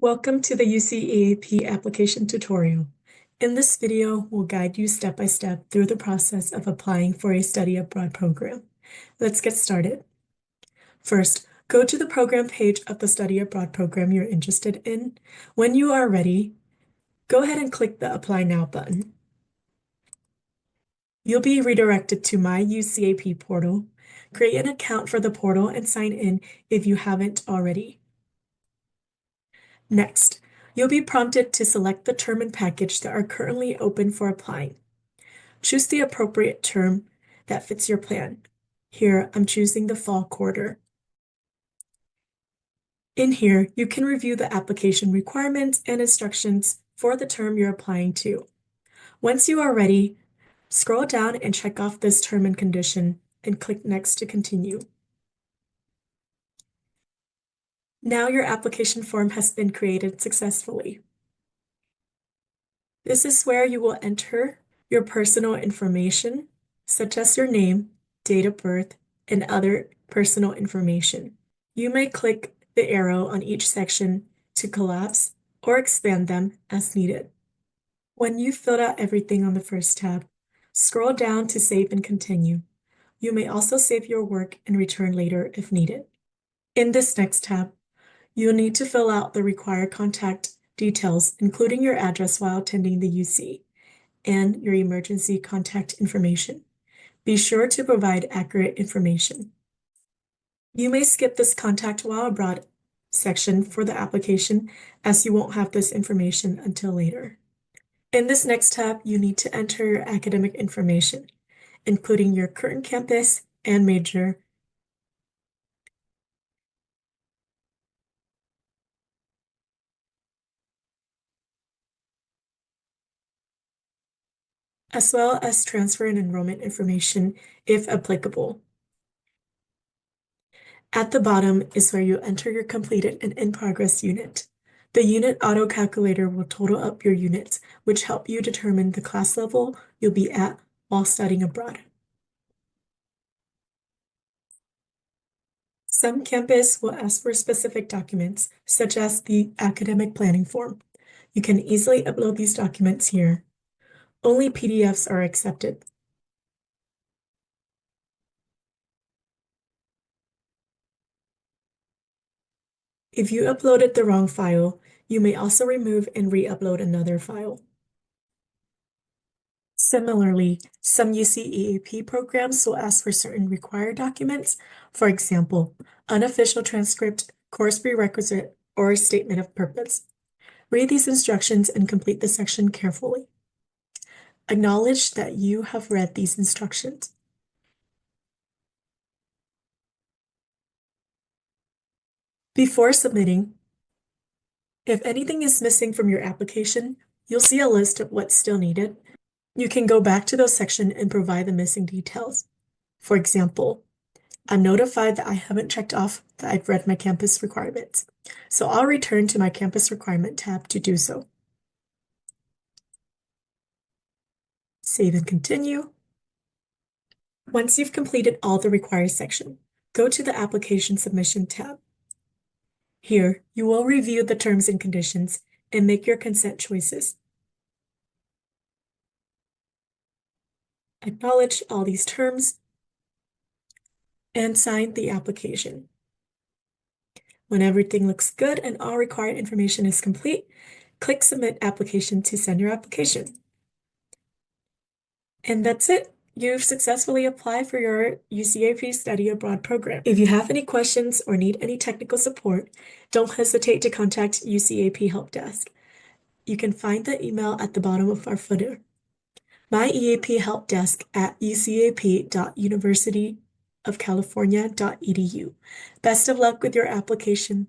Welcome to the UCEAP application tutorial. In this video, we'll guide you step by step through the process of applying for a study abroad program. Let's get started. First, go to the program page of the study abroad program you're interested in. When you are ready, go ahead and click the Apply Now button. You'll be redirected to My UCAP portal. Create an account for the portal and sign in if you haven't already. Next, you'll be prompted to select the term and package that are currently open for applying. Choose the appropriate term that fits your plan. Here, I'm choosing the fall quarter. In here, you can review the application requirements and instructions for the term you're applying to. Once you are ready, scroll down and check off this term and condition and click Next to continue. Now your application form has been created successfully. This is where you will enter your personal information, such as your name, date of birth, and other personal information. You may click the arrow on each section to collapse or expand them as needed. When you've filled out everything on the first tab, scroll down to save and continue. You may also save your work and return later if needed. In this next tab, you'll need to fill out the required contact details, including your address while attending the UC, and your emergency contact information. Be sure to provide accurate information. You may skip this Contact While Abroad section for the application, as you won't have this information until later. In this next tab, you need to enter your academic information, including your current campus and major, as well as transfer and enrollment information if applicable. At the bottom is where you enter your completed and in-progress unit. The unit auto calculator will total up your units, which help you determine the class level you'll be at while studying abroad. Some campus will ask for specific documents, such as the academic planning form. You can easily upload these documents here. Only PDFs are accepted. If you uploaded the wrong file, you may also remove and re-upload another file. Similarly, some UCEAP programs will ask for certain required documents, for example, unofficial transcript, course prerequisite, or statement of purpose. Read these instructions and complete the section carefully. Acknowledge that you have read these instructions. Before submitting, if anything is missing from your application, you'll see a list of what's still needed. You can go back to those sections and provide the missing details. For example, I'm notified that I haven't checked off that I've read my campus requirements, so I'll return to my campus requirement tab to do so. Save and continue. Once you've completed all the required section, go to the Application Submission tab. Here, you will review the terms and conditions and make your consent choices. Acknowledge all these terms and sign the application. When everything looks good and all required information is complete, click Submit Application to send your application. And that's it. You've successfully applied for your UCAP Study Abroad program. If you have any questions or need any technical support, don't hesitate to contact UCAP Help Desk. You can find the email at the bottom of our footer. My EAP Help Desk at ucap.universityofcalifornia.edu. Best of luck with your application.